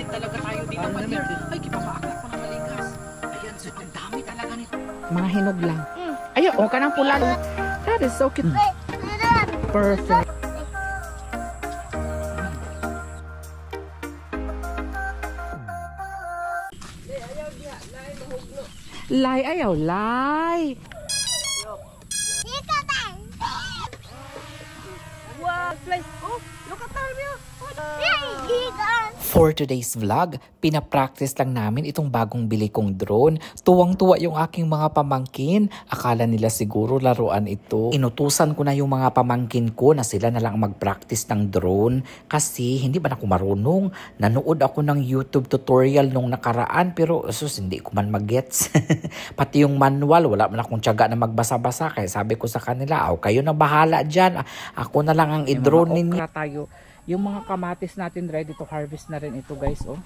Namimit talaga tayo dito, partner. Ay, kipapaaklak pa ng maligas. Ayan, so ang dami talaga nito. Mga hinog lang. Ayun, ka ng pula. That is so cute. Perfect. Lay, ayaw, lay. Wow, fly. Oh, look at that view. For today's vlog, pinapractice lang namin itong bagong bili kong drone. Tuwang-tuwa yung aking mga pamangkin. Akala nila siguro laruan ito. Inutusan ko na yung mga pamangkin ko na sila na lang mag-practice ng drone. Kasi hindi ba ako marunong? Nanood ako ng YouTube tutorial nung nakaraan pero hindi ko man mag-gets. Pati yung manual, wala man akong tiyaga na magbasa-basa. Kaya sabi ko sa kanila, kayo na bahala dyan. Ako na lang ang i-drone ninyo. Tayo. Yung mga kamatis natin ready to harvest na rin ito guys, oh.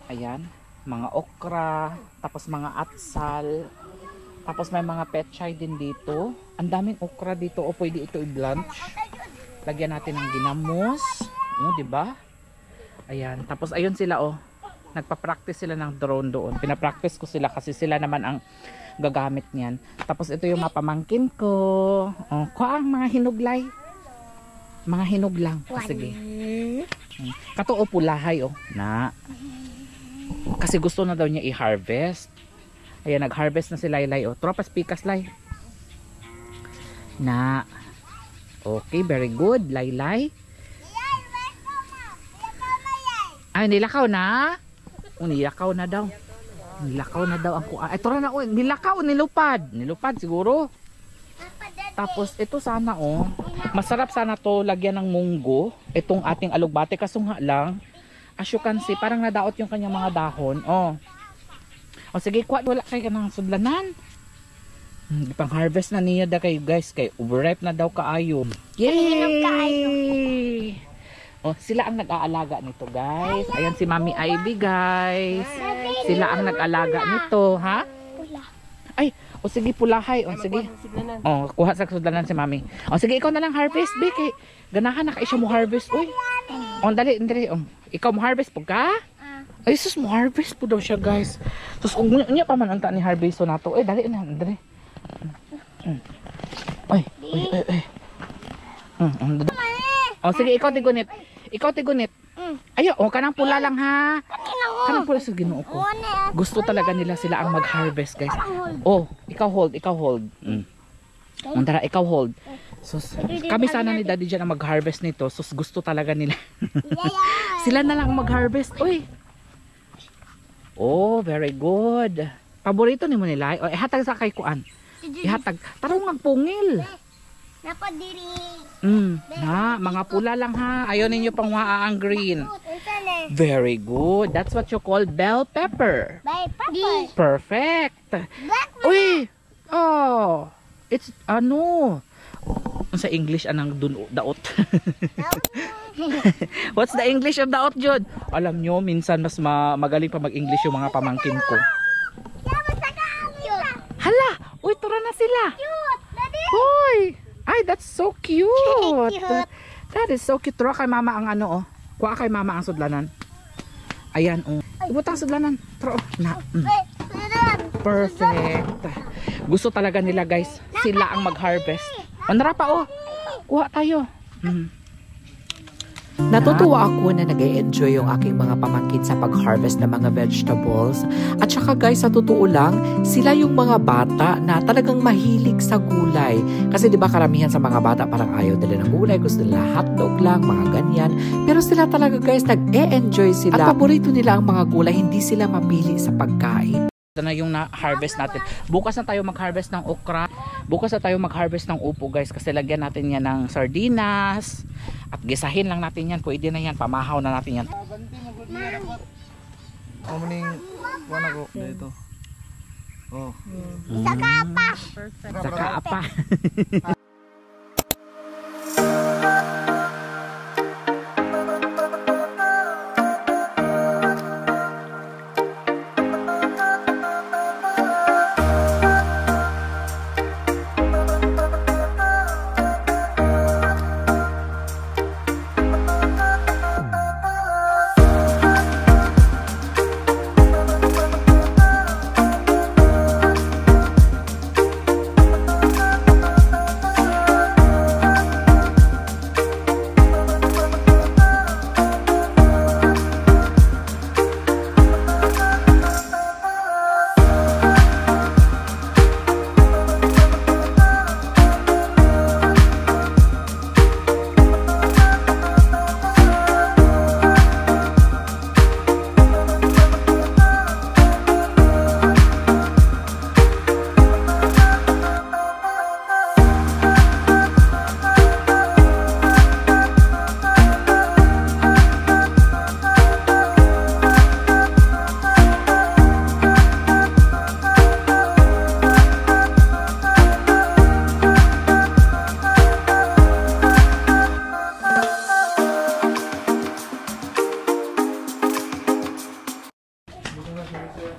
Ayan, mga okra, tapos mga atsal, tapos may mga pechay din dito. Ang daming okra dito, pwede ito i-blanch. Lagyan natin ng ginamos, di ba? Ayan, tapos ayun sila, nagpa-practice sila ng drone doon. Pina-practice ko sila kasi sila naman ang gagamit niyan. Tapos ito yung mapamangkin ko. Ang mga hinuglay. Mga hinog lang. Sige. Katoo pulahay, na. Kasi gusto na daw niya i-harvest. Ayan, nag-harvest na si Laylay, Tropas pikas, Lay. Na. Okay, very good, Laylay. Ay, nilakaw na. Nilakaw na daw. Nilakaw na daw ang kuha. Ay, tura na, nilakaw, nilupad. Nilupad siguro. Tapos ito sana masarap sana to lagyan ng munggo itong ating alugbate kaso nga lang as you can see parang nadaot yung kanyang mga dahon. Sige, wala kayo ng sudlanan. Pang harvest na niya da kayo guys kay overripe na daw kaayo. Yay! Sila ang nag-aalaga nito guys. Ayan si Mami Ivy guys. Sila ang nag-aalaga nito, ha? Ay, sige pulahay. Sige. Kuha sa sudlanan si Mami. Sige, ikaw na lang harvest, Beke. Ganahan na ka siya mo harvest. Dali. Ikaw mo harvest po ka? Ay, sus mo harvest po daw siya, guys. Sus, niya pa man ang ni harvest na to. Dali na, dali. Ay. Sige, ikaw tigunit. Ayo, kanang pula lang ha. Kanang pula sa Ginoo ko. Gusto talaga nila sila ang mag-harvest, guys. Ikaw hold. Tara, ikaw hold. Sus, kami sana ni Daddy dyan ang mag-harvest nito. Sus, gusto talaga nila. Sila na lang mag-harvest. Very good. Paborito ni mo nila. Ihatag sa kay kuan. Ihatag. Tarong magpungil. Napadiri. Mga pula lang ha. Ayaw ninyo pang ang green. Very good. That's what you call bell pepper. Bell pepper. Perfect. It's sa English anang daot. What's the English of daot, Jud? Alam nyo, minsan mas magaling pa mag-English yung mga pamangkin ko. Hala! Tura na sila. Ay, that's so cute. That is so cute. Tura kay mama ang kuha kay mama ang sudlanan. Ayan, ibutang sudlanan. Tura, Perfect. Gusto talaga nila, guys. Sila ang mag-harvest. Nara pa, kuha tayo. Natutuwa ako na nag-e-enjoy yung aking mga pamangkin sa pag-harvest ng mga vegetables. At saka guys, sa totoo lang, sila yung mga bata na talagang mahilig sa gulay. Kasi diba karamihan sa mga bata parang ayaw nila ng gulay, gusto nila hotdog lang, mga ganyan. Pero sila talaga guys, nag-e-enjoy sila. At paborito nila ang mga gulay, hindi sila mapili sa pagkain. Ito na yung na-harvest natin. Bukas na tayo mag-harvest ng okra. Bukas na tayo mag-harvest ng upo guys. Kasi lagyan natin yan ng sardinas. At gisahin lang natin yan. Pwede na yan. Pamahaw na natin yan. Saka apa. Saka apa.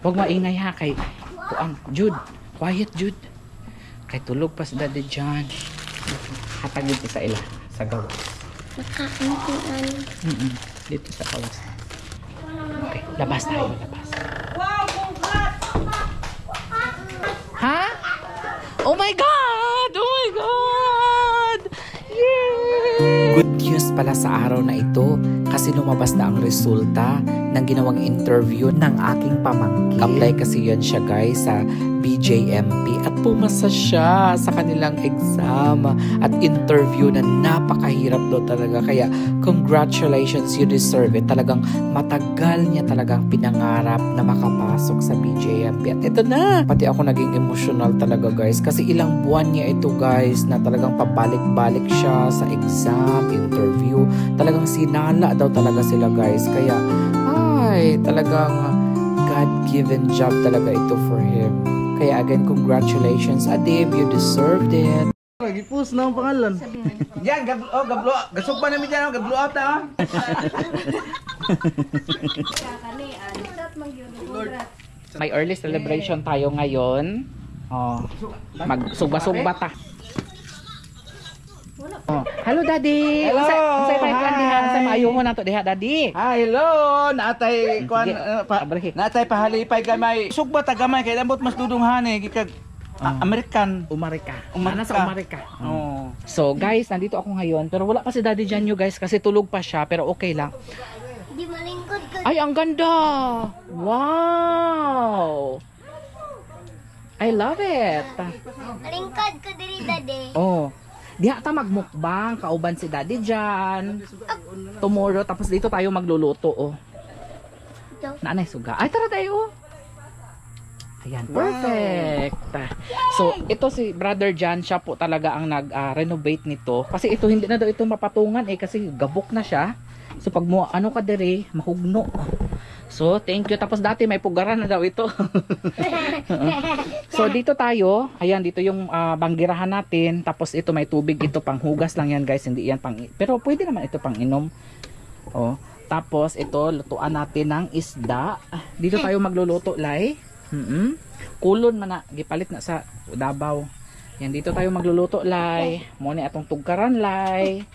Huwag maingay ha kay kuan. Jude, quiet Jude. Kay tulog pa si Daddy John. Hatagin sa ila sa gawas. Nakaantuan. Dito sa gawas. Okay, labas tayo, labas. Ha? Oh my God! Oh my God! Yay! Good news pala sa araw na ito kasi lumabas na ang resulta ng ginawang interview ng aking pamangkin. Apply kasi yan siya guys sa BJMP at pumasa siya sa kanilang exam at interview na napakahirap daw talaga. Kaya congratulations, you deserve it. Talagang matagal niya talagang pinangarap na makapasok sa BJMP. At ito na! Pati ako naging emotional talaga guys kasi ilang buwan niya ito guys na talagang pabalik-balik siya sa exam, interview. Talagang sinala daw talaga sila guys. Kaya ay talagang God-given job talaga ito for him. Kaya again, congratulations Adib, you deserved it. Nag-post na ang pangalan. Yan, gablo. Gasog pa namin dyan, gablo out ha. May early celebration tayo ngayon. Oh, magsugba-sugba ta. Oh, hello Daddy. Hello. Unsay pa plan diha? Unsay Hi. maayo mo nato diha Daddy? Hello, naatay kuan Abrahi. naatay pahalipay gamay. Sugba ta gamay kay ambot mas dudunghan eh gikag American. Umarika. Umarika. Nasa Umarika. Oh. So guys, nandito ako ngayon pero wala pa si Daddy Janyo guys kasi tulog pa siya pero okay lang. Di malingkod ko. Ay, ang ganda! Wow! I love it! Malingkod ko diri dade. Oh, diha ta magmukbang, kauban si Daddy Jan. Tomorrow, tapos dito tayo magluluto, oh. Nanay suga. Ay, tara tayo, oh. Ayan, perfect. So, ito si Brother Jan, siya po talaga ang nag-renovate nito. Kasi ito, hindi na daw ito mapatungan eh, kasi gabok na siya. So, pag mo, ano ka dere, mahugno. So, thank you. Tapos dati may pugaran na daw ito. So, dito tayo. Ayan, dito yung banggirahan natin. Tapos ito may tubig. Ito pang hugas lang yan guys. Hindi yan pang... Pero pwede naman ito pang inom. Oh. Tapos ito, lutuan natin ng isda. Dito tayo magluluto, Lai. Kulon man na. Gipalit na sa Davao. Yan, dito tayo magluluto, Lai. Muna atong tugkaran, Lai.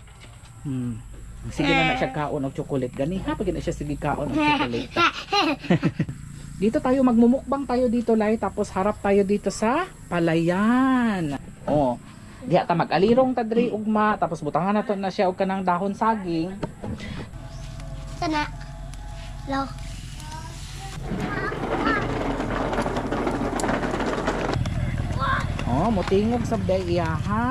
Sige na siya kaon og chocolate gani ha pag na siya sige kaon og chocolate. Dito tayo magmumukbang tayo dito Lai tapos harap tayo dito sa palayan. Oh, diha ta mag-alirong ta diri ugma tapos butangan nato na siya og kanang dahon saging. Sana. Lo. Oh, mutingog sabday iya ha.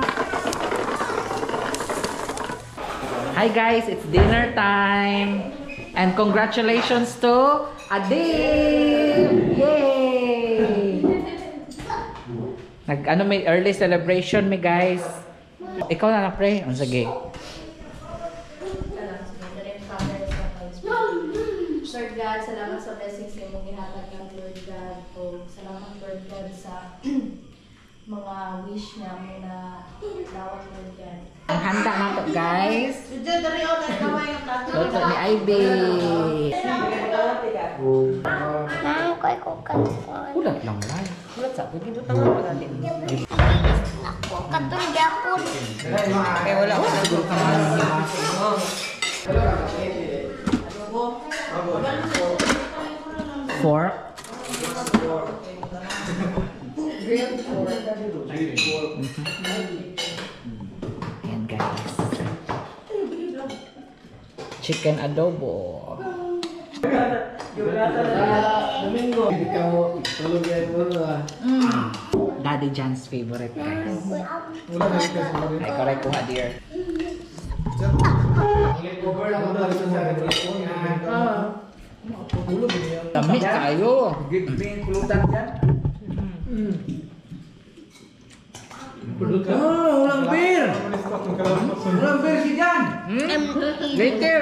Hi guys, it's dinner time. And congratulations to Adib! Yay! Nag-ano may early celebration mi guys. Ikaw na na-pray. Oh, sige. Lord God, salamat sa blessings na mong ihatag ng Lord God. O salamat Lord God sa mga wish niya mo na dawat Lord God. Ang handa na to guys. Luto ni Ivy. Nang koy ko kanson. Ulat lang lang. Ulat sa pwede mo tangan pa natin. Ako katul gapon. Kaya wala ko na siguro Fork. Grilled pork. Ayan guys. Chicken adobo. Daddy Jan's favorite guys. Ay, correct kuha dear. Dami tayo. Pulutan dyan. Ulang beer. Ulang beer si Jan. Later.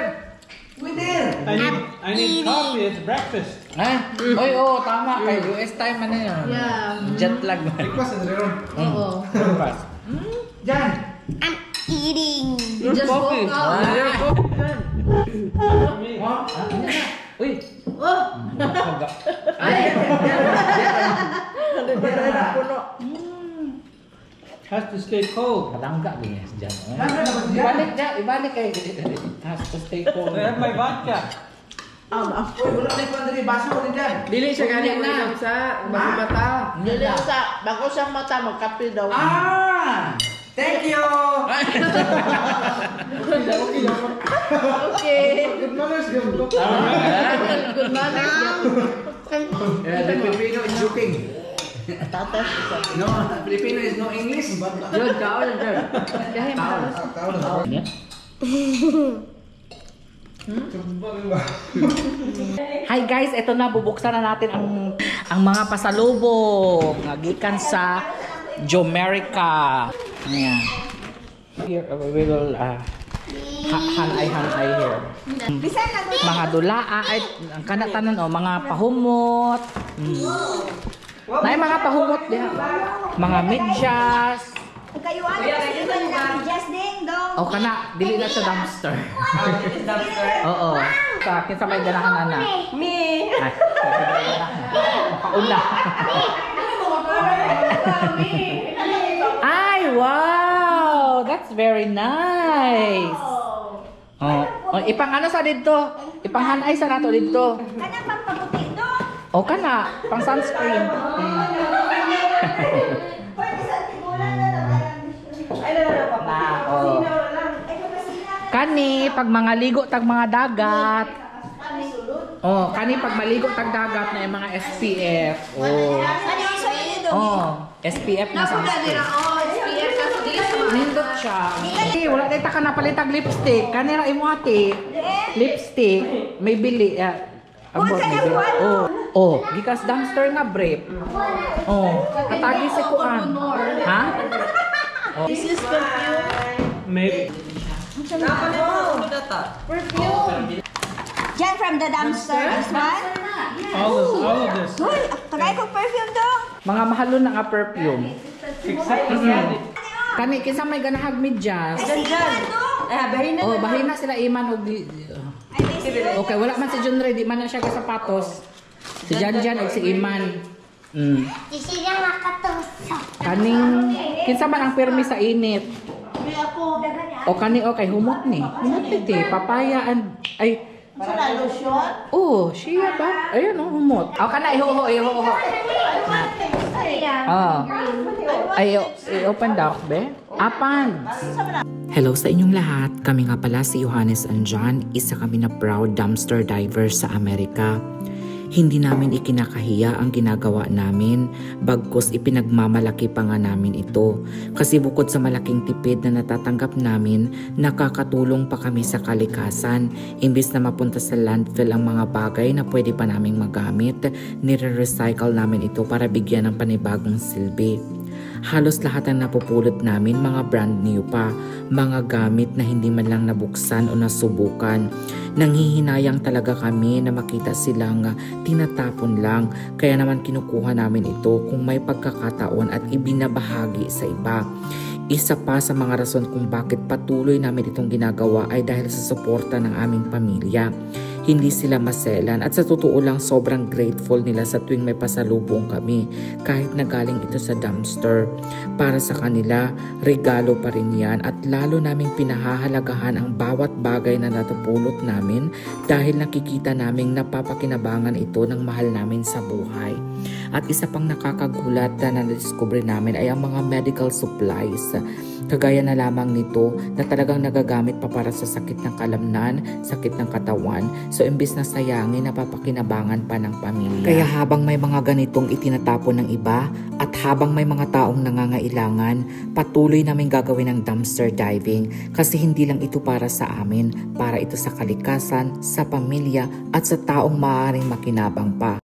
I need coffee. It's breakfast. Ha? Oy, oo, tama. Kay US time man na yun. Yeah. Jet lag. Oo. Breakfast. Jan. I'm eating. You just woke up. Uy, Oh! Ay! Has to stay cold. Kadangga din dyan. Ibalik dyan, ibalik kayo. Has to stay cold. I have my vodka. Dili siya galing na sa bago mata. Dili sa bago siyang mata magkape daw. Thank you! Okay. Good manners, good look. Good manners. The Filipino is joking. Tatas isa. No, Filipino is no English. Jod, kaon na Jod. Kahit malas. Hi guys, ito na, bubuksan na natin ang mga pasalubong gikan sa Jomerica. Ayan. Here we will hanay here. Mga dulaa ay ang kanatanan o mga pahumot. Nay mga pahumot diha. Mga medyas. Kayo ano? Just ding dong. O kana dili na sa dumpster. Oo. Sa akin sa may ganahan na. Me. Ay. Makauna. Ay, wow! That's very nice. Oh, ipang ano sa dito? Ipanghanay sa nato dito. Kana pang pabuti dong. O kana, pang sunscreen. Kani pag mga ligo tag mga dagat. Oh, kani pag maligo tag dagat na yung mga SPF. Oh. SPF na sunscreen. Nindot siya. Wala tayo ka napalitag lipstick. Kani ra imo ate. Lipstick may bili. Ambot may bili. Oh, gikas dumpster nga brief. Oh, katagi si kuan. Ha? This is perfume. Maybe. Jan from the dumpster. This one. All of this. Uy, tagay ko perfume dong. Mga mahalo na nga perfume. Except the candy. Kani kinsa may ganahag medyas. Bahin na. Oh, bahin na sila iman og di. Okay, wala man si John Ray, di man na siya kasapatos. Si Jan ug si Iman. Isi na makatusok. Kaning kinsa man ang permi sa init. O kani okay humot ni. Humot ni papaya and ay Sila lotion. oh, siya ba? Ayun oh, humot. O kana ihuho. Ay, open daw, be? Apan. Hello sa inyong lahat. Kami nga pala si Johannes and John. Isa kami na proud dumpster diver sa Amerika. Hindi namin ikinakahiya ang ginagawa namin, bagkus ipinagmamalaki pa nga namin ito. Kasi bukod sa malaking tipid na natatanggap namin, nakakatulong pa kami sa kalikasan. Imbis na mapunta sa landfill ang mga bagay na pwede pa naming magamit, nire-recycle namin ito para bigyan ng panibagong silbi. Halos lahat ng napupulot namin mga brand new pa, mga gamit na hindi man lang nabuksan o nasubukan. Nanghihinayang talaga kami na makita silang tinatapon lang, kaya naman kinukuha namin ito kung may pagkakataon at ibinabahagi sa iba. Isa pa sa mga rason kung bakit patuloy namin itong ginagawa ay dahil sa suporta ng aming pamilya. Hindi sila maselan at sa totoo lang sobrang grateful nila sa tuwing may pasalubong kami kahit na galing ito sa dumpster. Para sa kanila, regalo pa rin yan at lalo naming pinahahalagahan ang bawat bagay na natupulot namin dahil nakikita naming napapakinabangan ito ng mahal namin sa buhay. At isa pang nakakagulat na nadiskubre namin ay ang mga medical supplies. Kagaya na lamang nito na talagang nagagamit pa para sa sakit ng kalamnan, sakit ng katawan. So imbis na sayangin, napapakinabangan pa ng pamilya. Kaya habang may mga ganitong itinatapon ng iba at habang may mga taong nangangailangan, patuloy namin gagawin ang dumpster diving kasi hindi lang ito para sa amin, para ito sa kalikasan, sa pamilya at sa taong maaaring makinabang pa.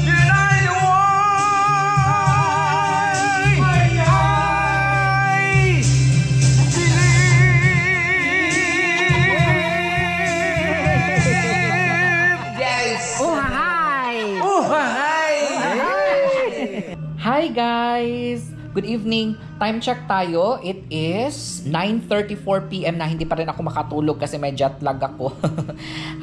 United Hi guys! Good evening. Time check tayo. It is 9:34 PM na hindi pa rin ako makatulog kasi may jet lag ako.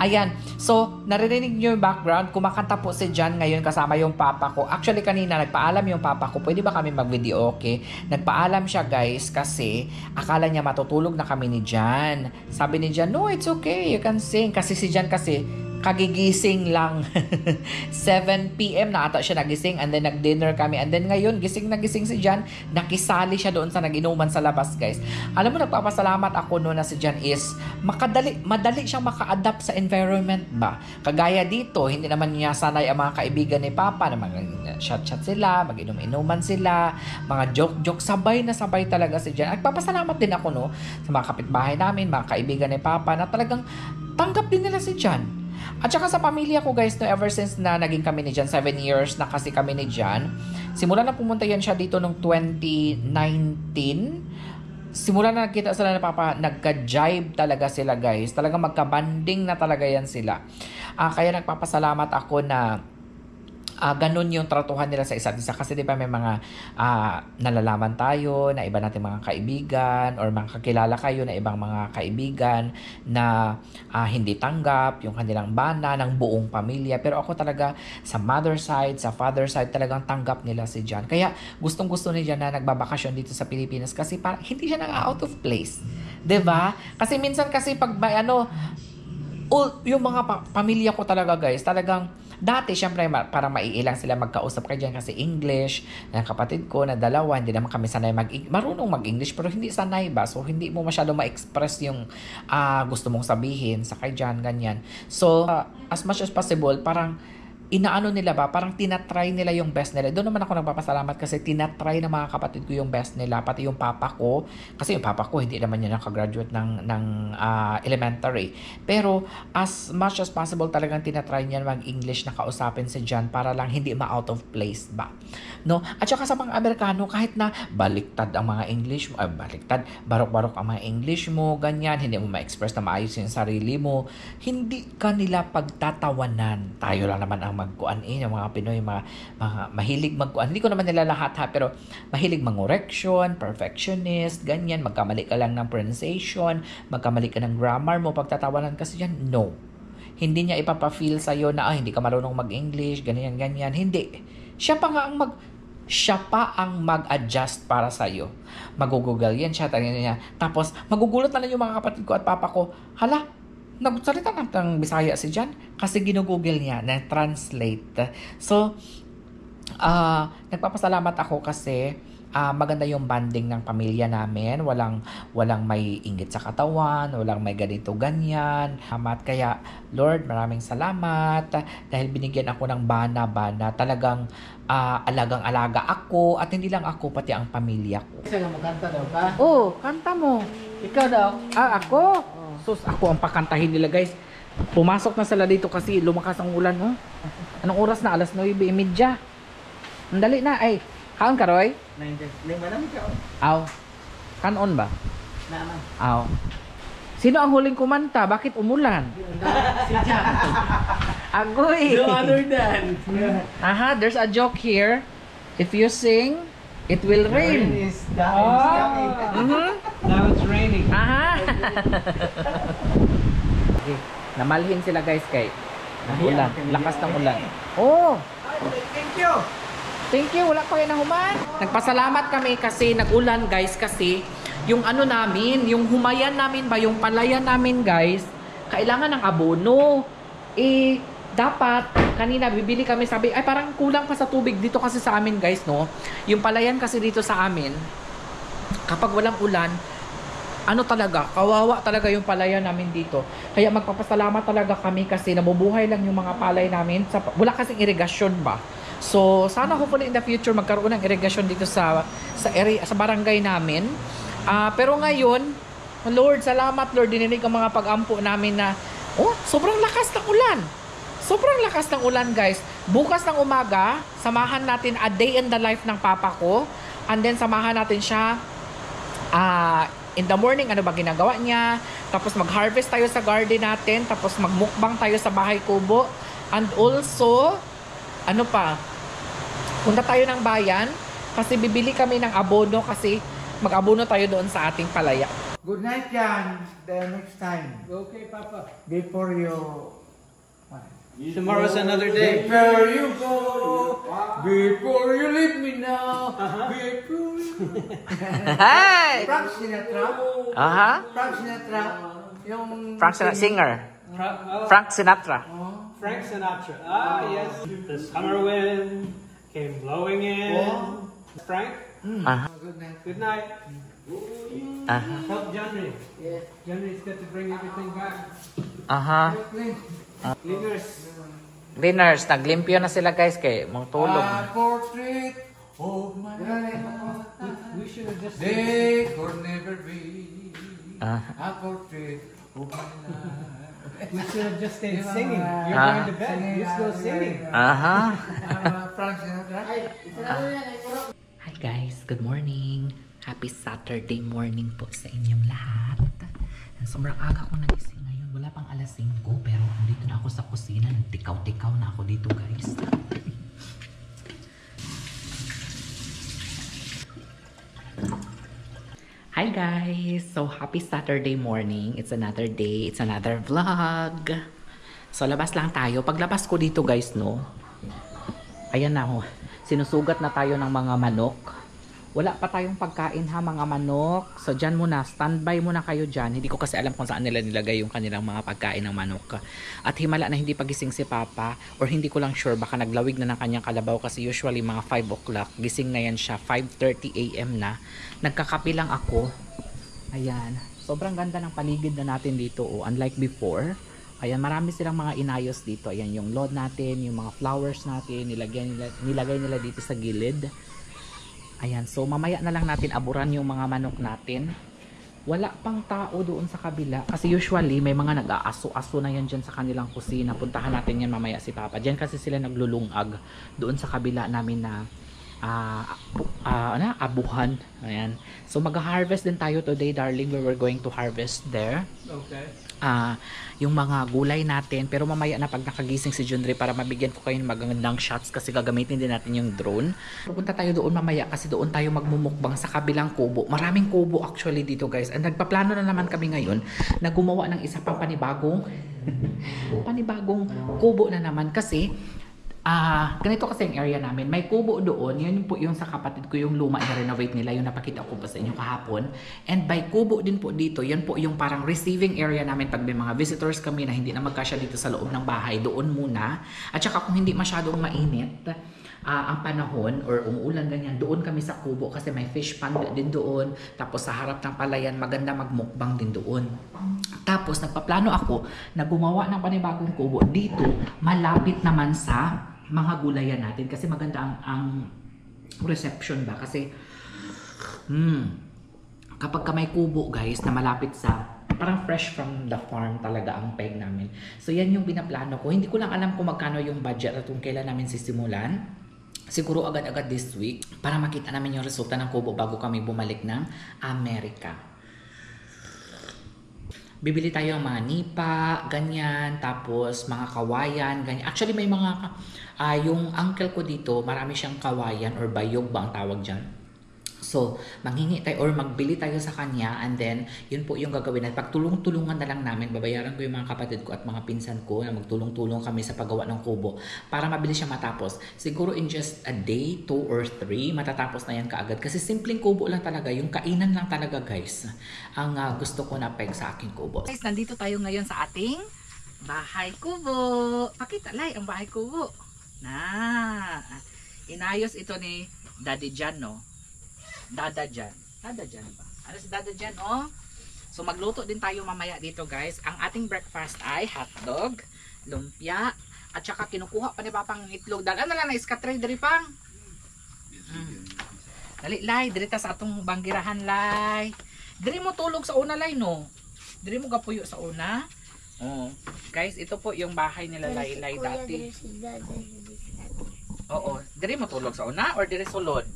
Ayan. So, naririnig niyo yung background. Kumakanta po si John ngayon kasama yung papa ko. Actually, kanina nagpaalam yung papa ko. Pwede ba kami mag-video okay? Nagpaalam siya guys kasi akala niya matutulog na kami ni John. Sabi ni John, no, it's okay. You can sing. Kasi si John kasi kagigising lang. 7 PM na ata siya nagising and then nag-dinner kami and then ngayon gising na gising si John, nakisali siya doon sa nag-inuman sa labas guys. Alam mo, nagpapasalamat ako noon na si John is madali siyang maka-adapt sa environment ba. Kagaya dito, hindi naman niya sanay ang mga kaibigan ni Papa na mag-chat-chat sila, mag-inom-inuman sila, mga joke-joke, sabay na sabay talaga si John. Nagpapasalamat din ako no sa mga kapitbahay namin, mga kaibigan ni Papa na talagang tanggap din nila si John. At saka sa pamilya ko guys, no, ever since na naging kami ni John, 7 years na kasi kami ni John. Simula na pumunta yan siya dito noong 2019. Simula na nakita sila na Papa, nagka-jive talaga sila guys. Talagang magka-banding na talaga yan sila. Kaya nagpapasalamat ako na ganun yung tratuhan nila sa isa't isa kasi di ba may mga nalalaman tayo na iba natin mga kaibigan or mga kakilala kayo na ibang mga kaibigan na hindi tanggap yung kanilang bana ng buong pamilya, pero ako talaga sa mother side, sa father side talagang tanggap nila si John. Kaya gustong-gusto ni John na nagbabakasyon dito sa Pilipinas kasi hindi siya out of place, di ba? Kasi minsan kasi pag yung mga pamilya ko talaga guys, talagang dati, syempre, parang maiilang sila magkausap kay John kasi English. Ng kapatid ko na dalawa, hindi naman kami sanay marunong mag-English, pero hindi sanay ba? So, hindi mo masyado ma-express yung gusto mong sabihin sa kay John, ganyan. So, as much as possible, parang inaano nila ba, parang tinatry nila yung best nila. Doon naman ako nagpapasalamat kasi tinatry ng mga kapatid ko yung best nila, pati yung papa ko. Kasi yung papa ko, hindi naman niya nakagraduate ng elementary. Pero as much as possible talagang tinatry niya mag-English na kausapin si John para lang hindi ma-out of place ba. No? At saka sa mga Amerikano, kahit na baliktad ang mga English mo, barok-barok ang mga English mo, ganyan, hindi mo ma-express na maayos yung sarili mo, hindi ka nila pagtatawanan. Tayo lang naman ang magkuan yung mga Pinoy, mga mahilig magkuan. Hindi ko naman nila lahat ha, pero mahilig mangorection, perfectionist, ganyan, magkamali ka lang ng pronunciation, magkamali ka ng grammar mo, pagtatawanan kasi yan, no. Hindi niya ipapa-feel sa'yo na hindi ka marunong mag-English, ganyan. Hindi. Siya pa ang mag-adjust para sa'yo. Mag-google yan siya, niya. Tapos, magugulat na lang yung mga kapatid ko at papa ko, hala, nagsalita ng Bisaya si John kasi ginugugol niya na translate. So, nagpapasalamat ako kasi maganda yung bonding ng pamilya namin. Walang may inggit sa katawan, walang may ganito ganyan. Kaya Lord, maraming salamat dahil binigyan ako ng bana. Talagang alagang-alaga ako at hindi lang ako, pati ang pamilya ko. Isa nga magkanta daw ka? Oh, kanta mo. Ikaw daw? Ako? Sus, ako ang pakantahin nila guys. Pumasok na sila dito kasi lumakas ang ulan, oh. Anong oras na? 9:30. Andali na. Ay, kaon ka, Roy? Aw. Kanon ba? Aw. Sino ang huling kumanta? Bakit umulan? Si John. Agoy. No other than. There's a joke here. If you sing, it will rain. Now it's raining. Okay. Namalhin sila guys kay ulan. Lakas ng ulan. Oh! Thank you. Wala pa kayo nahuman. Nagpasalamat kami kasi nag-ulan guys kasi yung namin, yung humayan namin ba, yung palayan namin guys, kailangan ng abono. Dapat, kanina bibili kami, sabi, parang kulang pa sa tubig dito kasi sa amin guys, no? Yung palayan kasi dito sa amin, kapag walang ulan, talaga, kawawa talaga yung palayan namin dito. Kaya magpapasalamat talaga kami kasi nabubuhay lang yung mga palay namin. Wala kasing irigasyon ba? So, sana hopefully in the future magkaroon ng irigasyon dito sa area, sa barangay namin. Pero ngayon, Lord, salamat Lord, dininig ang mga pag-ampo namin na, sobrang lakas ng ulan. Sobrang lakas ng ulan guys. Bukas ng umaga, samahan natin a day in the life ng papa ko. And then samahan natin siya in the morning, ano ba ginagawa niya. Tapos mag-harvest tayo sa garden natin. Tapos magmukbang tayo sa bahay kubo. And also, punta tayo ng bayan. Kasi bibili kami ng abono kasi mag-abono tayo doon sa ating palaya. Good night, Jan. The next time. Okay, Papa. Before you... Tomorrow's another day. Before you go, before you leave me now, before you... Hi! Frank Sinatra? Aha. Frank Sinatra? Yung... Frank Sinatra, singer. Frank Sinatra. Frank Sinatra. Ah, yes. The summer wind came blowing in. Frank, Aha. good night. Aha. Help Johnny. Johnny's got to bring everything back. Aha. Cleaners. Cleaners, naglimpyo na sila guys kay mong tulog. A portrait of my life. We should have just... They could never be Ah. a portrait of my life. We should have just stayed singing. You're Ah. going to bed. You're still singing. Aha. Frank Sinatra? Hi guys, good morning. Happy Saturday morning po sa inyong lahat. Sobrang aga ko nagising ngayon. Wala pang alas 5 pero dito na ako sa kusina. Nagtikaw-tikaw na ako dito guys. Hi guys! So happy Saturday morning. It's another day. It's another vlog. So labas lang tayo. Paglabas ko dito guys no. Ayan na ho. Sinusugat na tayo ng mga manok. Wala pa tayong pagkain ha mga manok. So dyan muna, standby muna kayo dyan. Hindi ko kasi alam kung saan nila nilagay yung kanilang mga pagkain ng manok. At himala na hindi pagising si Papa. Or hindi ko lang sure, baka naglawig na ng kanyang kalabaw. Kasi usually mga 5 o'clock. Gising na yan siya, 5:30 AM na. Nagkakape lang ako. Ayan. Sobrang ganda ng paligid na natin dito. Oh. Unlike before. Ayan, marami silang mga inayos dito. Ayan, yung lawn natin, yung mga flowers natin. Nilagay nila dito sa gilid. Ayan, so mamaya na lang natin aburan yung mga manok natin. Wala pang tao doon sa kabila. Kasi usually may mga nag-aaso-aso na yan dyan sa kanilang kusina. Puntahan natin yan mamaya si Papa. Dyan kasi sila naglulungag doon sa kabila namin na abuhan. Ayan. So mag-harvest din tayo today, darling. We were going to harvest there. Okay. Yung mga gulay natin. Pero mamaya na pag nakagising si Jundre para mabigyan ko kayo ng magandang shots kasi gagamitin din natin yung drone. Pupunta tayo doon mamaya kasi doon tayo magmumukbang sa kabilang kubo. Maraming kubo actually dito guys. And nagpaplano na naman kami ngayon na gumawa ng isa pang panibagong kubo na naman kasi ganito kasi yung area namin. May kubo doon. Yun po yung sa kapatid ko yung luma na renovate nila. Yung napakita ko pa sa inyo kahapon. And by kubo din po dito. Yan po yung parang receiving area namin pag may mga visitors kami na hindi na magkasya dito sa loob ng bahay. Doon muna. At saka kung hindi masyadong mainit ang panahon or umuulan ganyan, doon kami sa kubo kasi may fish pond din doon. Tapos sa harap ng palayan, maganda magmukbang din doon. Tapos nagpaplano ako na gumawa ng panibagong kubo dito. Malapit naman sa mga gulayan natin kasi maganda ang reception ba kasi kapag ka may kubo guys na malapit sa parang fresh from the farm talaga ang peg namin. So yan yung binaplano ko. Hindi ko lang alam kung magkano yung budget at kung kailan namin sisimulan. Siguro agad-agad this week para makita namin yung resulta ng kubo bago kami bumalik ng Amerika. Bibili tayo ng mga nipa, ganyan, tapos mga kawayan, ganyan. Actually, may mga, yung uncle ko dito, marami siyang kawayan or bayog ba ang tawag dyan. So, manghingi tayo or magbili tayo sa kanya and then, yun po yung gagawin. At pagtulong-tulungan na lang namin, babayaran ko yung mga kapatid ko at mga pinsan ko na magtulong-tulong kami sa paggawa ng kubo para mabilis siya matapos. Siguro in just a day, 2 or 3, matatapos na yan kaagad. Kasi simpleng kubo lang talaga, yung kainan lang talaga guys, ang gusto ko na peg sa aking kubo. Guys, nandito tayo ngayon sa ating bahay kubo. Pakita lai ang bahay kubo. Na, inayos ito ni Daddy Jan, no? Dada Jan ba? Ano si Dada Jan, oh? So magluto din tayo mamaya dito guys. Ang ating breakfast ay hotdog, lumpia, at saka kinukuha pa ni Papang itlog. Ano lang na iskatray diri pang? Dali lay, diri ta sa atong banggirahan lay. Diri mo tulog sa una lay no. Diri mo gapuyo sa una. Oh. Guys, ito po yung bahay nila Laylay dati. Oo, diri mo tulog sa una or diri sulod?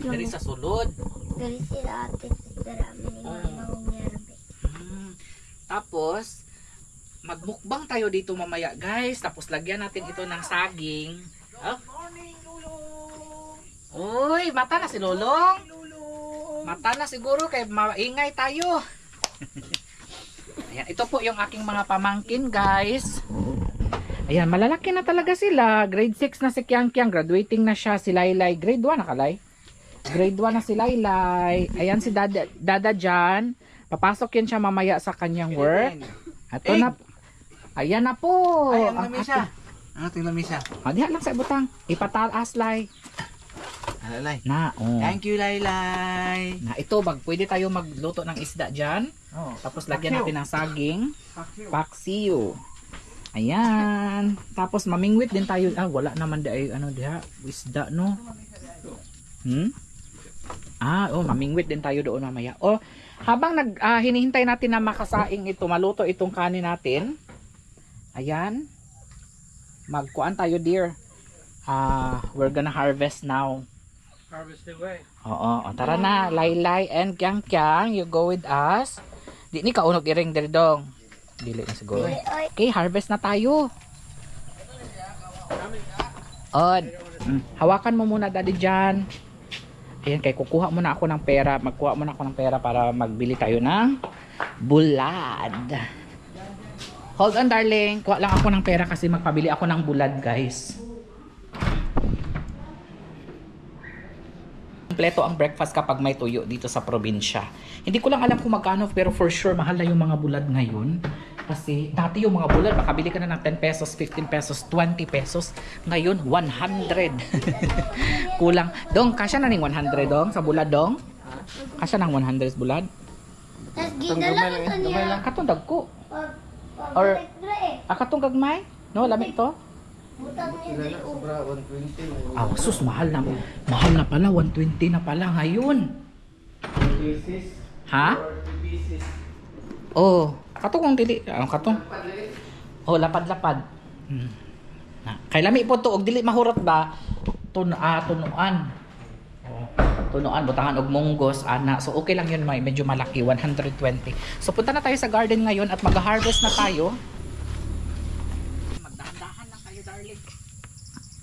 Diri sa sulod. Dari sila ate, darami ni mama kong yarbe. Tapos, magmukbang tayo dito mamaya guys. Tapos lagyan natin ito ng saging. Oh? Uy, mata na si Lolong. Mata na siguro kay maingay tayo. Ayan, ito po yung aking mga pamangkin, guys. Ayan, malalaki na talaga sila. Grade 6 na si Kiang Kiang. Graduating na siya. Si Laylay. Grade 1 na kalay. Grade 1 na si Laylay. Ayan si Dada dyan. Papasok yan siya mamaya sa kanyang work. Ito na. Ayan na po. Ay, ang lamisa. Ano ting lamisa? Diha lang sa ibutang. Ipataas, Lay. Laylay. Na, oh. Thank you, Laylay. Na ito, pwede tayo magluto ng isda dyan. Oh. Tapos lagyan natin ng saging. Paksiw. Ayan. Tapos mamingwit din tayo. Ah, wala naman ay ano diha, isda no. Mamingwit din tayo doon mamaya. Oh, habang hinihintay natin na makasaing ito, maluto itong kanin natin. Ayan. Magkuan tayo, dear. We're gonna harvest now. Harvest away. Oo, tara na, Laylay and Kiang Kiang, you go with us. Di ni kaunog iring diri dong. Dili na siguro. Okay, harvest na tayo. Hawakan mo muna daddy dyan. Ayan, kay kukuha muna ako ng pera. Magkuha muna ako ng pera para magbili tayo ng bulad. Hold on, darling. Kuha lang ako ng pera kasi magpabili ako ng bulad, guys. Kompleto ang breakfast kapag may tuyo dito sa probinsya. Hindi ko lang alam kung magkano, pero for sure mahal na yung mga bulad ngayon. Kasi dati yung mga bulad, makabili ka na ng 10 pesos, 15 pesos, 20 pesos. Ngayon, 100. Kulang. Dong, kasya na ning 100 dong sa bulad dong? Kasya ng 100 bulad? Tapos ginala ito niya. Katong dagko. Or, katong gagmay? No, lamig to? Butang niya di Sus, mahal na. Mahal na pala, 120 na pala ngayon. Ha? Oh, katong kung dili. Katong? Oh, lapad-lapad. Kay lami po to, og dili mahurot ba? Tunuan. Oh, tunuan, butangan og munggos, ana. So okay lang yun, medyo malaki, 120. So punta na tayo sa garden ngayon at mag-harvest na tayo. Magdahan-dahan lang tayo, darling.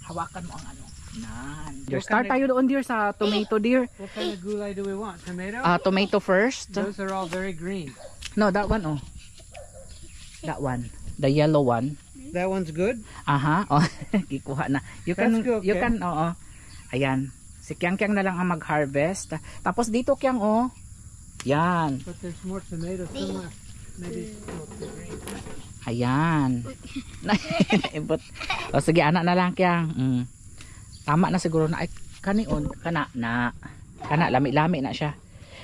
Hawakan mo ang ano. Nan. Start tayo doon, dear, sa tomato, dear. What kind of gulay do we want? Tomato? Tomato first. Those are all very green. No, that one, oh. That one. The yellow one. That one's good? Aha. Oh, kikuha na. You can, That's good, you okay. can, oo. Ayan. Si Kiang Kiang na lang ang mag-harvest. Tapos dito, Kiang, oh. Yan. But there's more tomatoes somewhere. Maybe it's not too green. Ayan. O sige, anak na lang, Kiang. Tama na siguro na. Ay, kanion. Kana, lami-lami na siya.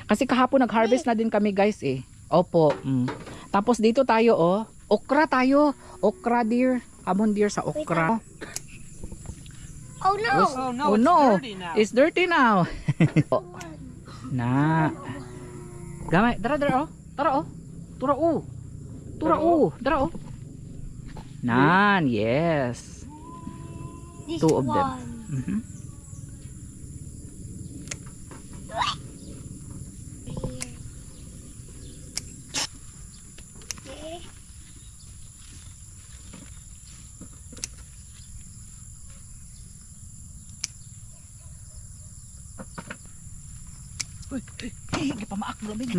Kasi kahapon nag-harvest na din kami, guys, eh. Opo. Tapos dito tayo, oh. Okra tayo. Okra, dear. Amon, dear, sa okra. Oh no! Oh no, it's dirty now. It's dirty now. Oh. Na. Gamay, dara oh. Tara oh. Tura oh. Dara oh. Nan, yes. This 2 of them. one. Hey, gipamaak mo lamig.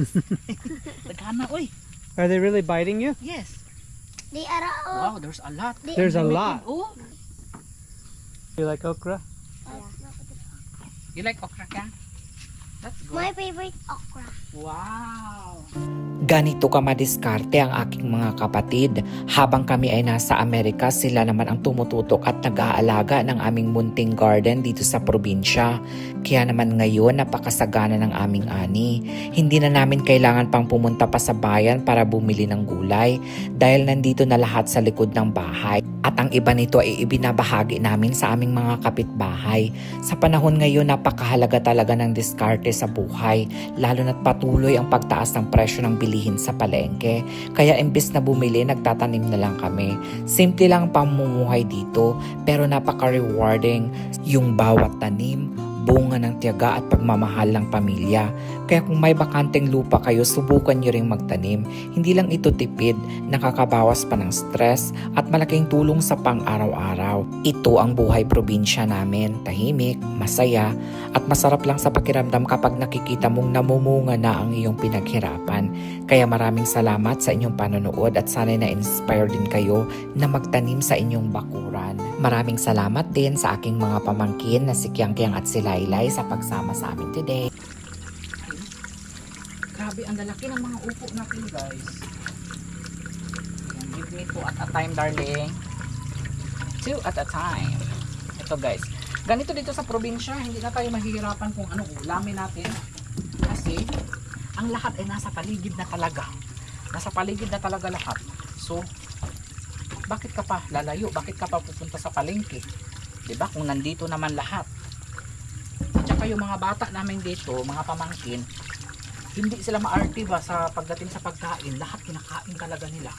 Daghana oy. Are they really biting you? Yes. Di ara Wow, there's a lot. There's a lot. Oh. You like okra? You like okra, Kiang? That's good. My favorite okra. Wow. Ganito ka madiskarte ang aking mga kapatid. Habang kami ay nasa Amerika, sila naman ang tumututok at nag-aalaga ng aming munting garden dito sa probinsya. Kaya naman ngayon napakasagana ng aming ani. Hindi na namin kailangan pang pumunta pa sa bayan para bumili ng gulay dahil nandito na lahat sa likod ng bahay. At ang iba nito ay ibinabahagi namin sa aming mga kapitbahay. Sa panahon ngayon, napakahalaga talaga ng diskarte sa buhay, lalo na't patuloy ang pagtaas ng presyo ng bilihin sa palengke. Kaya imbes na bumili, nagtatanim na lang kami. Simple lang ang pamumuhay dito, pero napaka-rewarding yung bawat tanim, bunga ng tiyaga at pagmamahal ng pamilya. Kaya kung may bakanteng lupa kayo, subukan nyo ring magtanim. Hindi lang ito tipid, nakakabawas pa ng stress at malaking tulong sa pang-araw-araw. Ito ang buhay probinsya namin, tahimik, masaya at masarap lang sa pakiramdam kapag nakikita mong namumunga na ang iyong pinaghirapan. Kaya maraming salamat sa inyong panonood at sana'y na-inspire din kayo na magtanim sa inyong bakuran. Maraming salamat din sa aking mga pamangkin na si Kiang at si Laylay sa pagsama sa amin today. Grabe, ang lalaki ng mga upo natin, guys. Give me 2 at a time, darling. 2 at a time. Ito, guys. Ganito dito sa probinsya, hindi na tayo mahihirapan kung anong ulamin natin. Kasi, ang lahat ay nasa paligid na talaga. Nasa paligid na talaga lahat. So, bakit ka pa lalayo? Bakit ka pa pupunta sa palengke? Diba? Kung nandito naman lahat. At saka yung mga bata namin dito, mga pamangkin, hindi sila maarte ba sa pagdating sa pagkain. Lahat kinakain talaga nila.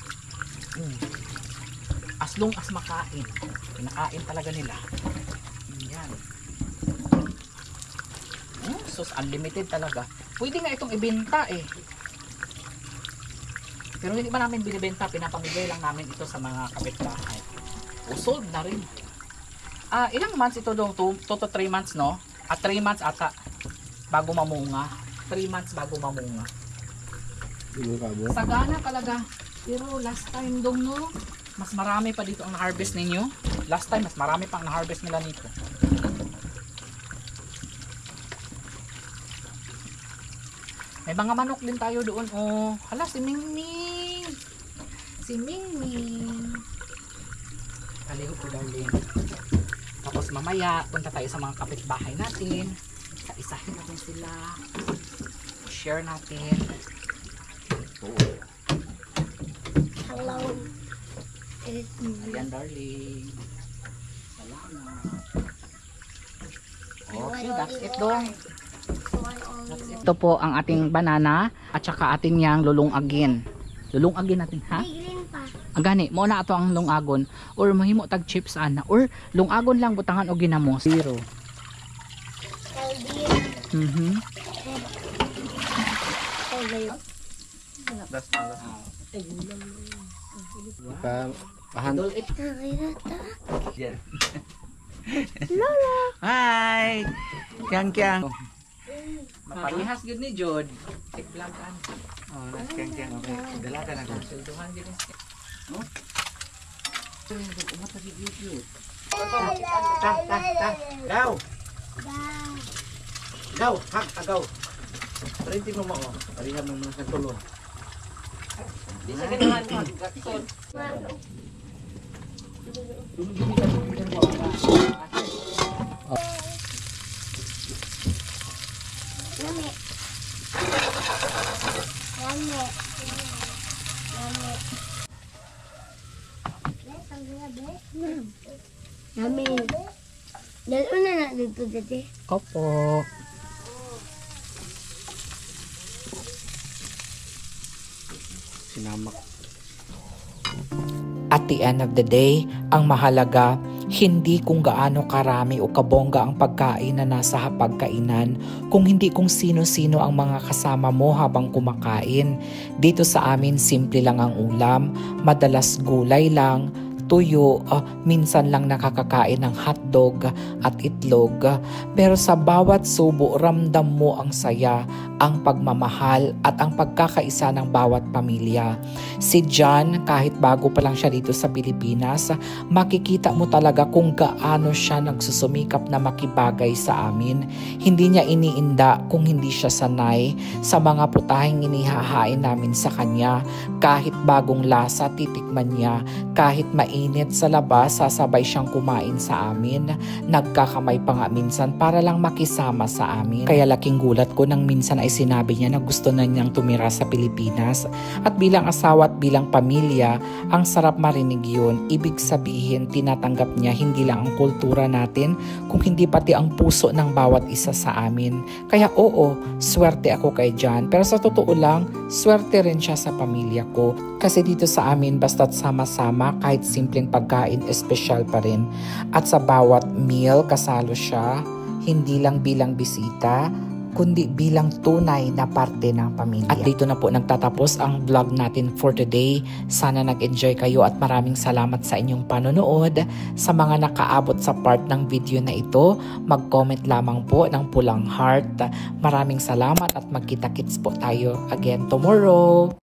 As long as makain, kinakain talaga nila. Yan. Sus, unlimited talaga. Pwede nga itong ibenta eh. Pero hindi ba namin binibenta, pinapamigay lang namin ito sa mga kapitbahay. Sold na rin. Ilang months ito dong? 2 to 3 months, no? At 3 months ata bago mamunga. 3 months bago mamunga. Sagana talaga. Pero last time dong, no? Mas marami pa dito ang na-harvest ninyo. Last time, mas marami pa ang na-harvest nila nito. May mga manok din tayo doon. Oh, hala, si Mingming. Si Mingming. Kaliho ko, darling. Tapos mamaya, punta tayo sa mga kapitbahay natin. Isa-isahin natin sila. Share natin. Hello. Ayan, darling. Salamat. Okay, that's it dong. Ito po ang ating banana at saka ating yang lulungagin. Lulungagin natin, ha? Green pa. Gani, mo na ato ang lungagon or mahimo tag chips ana or lungagon lang butangan og ginamos. 0. Lola. Hi! Kiang. Maparihas gud ni Jod. Tikplagan. Oh, kiang. Okay. Dalaga na ko. Silduhan gid ni. No? Umata gid YouTube. Gaw! Gaw! Hak! Agaw! Printin mo mo. Parihan mo mga tulon. Di sa ganahan mo. Gatson. Yummy. Lalo na dito dati. Opo. Sinamak. At the end of the day, ang mahalaga, hindi kung gaano karami o kabongga ang pagkain na nasa hapagkainan, kung hindi kung sino-sino ang mga kasama mo habang kumakain. Dito sa amin, simple lang ang ulam, madalas gulay lang, tuyo, minsan lang nakakakain ng hotdog at itlog. Pero sa bawat subo, ramdam mo ang saya, ang pagmamahal at ang pagkakaisa ng bawat pamilya. Si John, kahit bago pa lang siya dito sa Pilipinas, makikita mo talaga kung gaano siya nagsusumikap na makibagay sa amin. Hindi niya iniinda kung hindi siya sanay sa mga putahing inihahain namin sa kanya. Kahit bagong lasa, titikman niya. Kahit mainit sa labas, sasabay siyang kumain sa amin. Nagkakamay pa nga minsan para lang makisama sa amin. Kaya laking gulat ko nang minsan ay sinabi niya na gusto na niyang tumira sa Pilipinas. At bilang asawa at bilang pamilya, ang sarap marinig yun. Ibig sabihin, tinatanggap niya hindi lang ang kultura natin, kung hindi pati ang puso ng bawat isa sa amin. Kaya oo, swerte ako kay John. Pero sa totoo lang, swerte rin siya sa pamilya ko. Kasi dito sa amin, basta't sama-sama, kahit simpleng pagkain, espesyal pa rin. At sa bawat meal, kasalo siya. hindi lang bilang bisita, kundi bilang tunay na parte ng pamilya. At dito na po nagtatapos ang vlog natin for today. Sana nag-enjoy kayo at maraming salamat sa inyong panonood. Sa mga nakaabot sa part ng video na ito, mag-comment lamang po ng pulang heart. Maraming salamat at magkita-kits po tayo again tomorrow.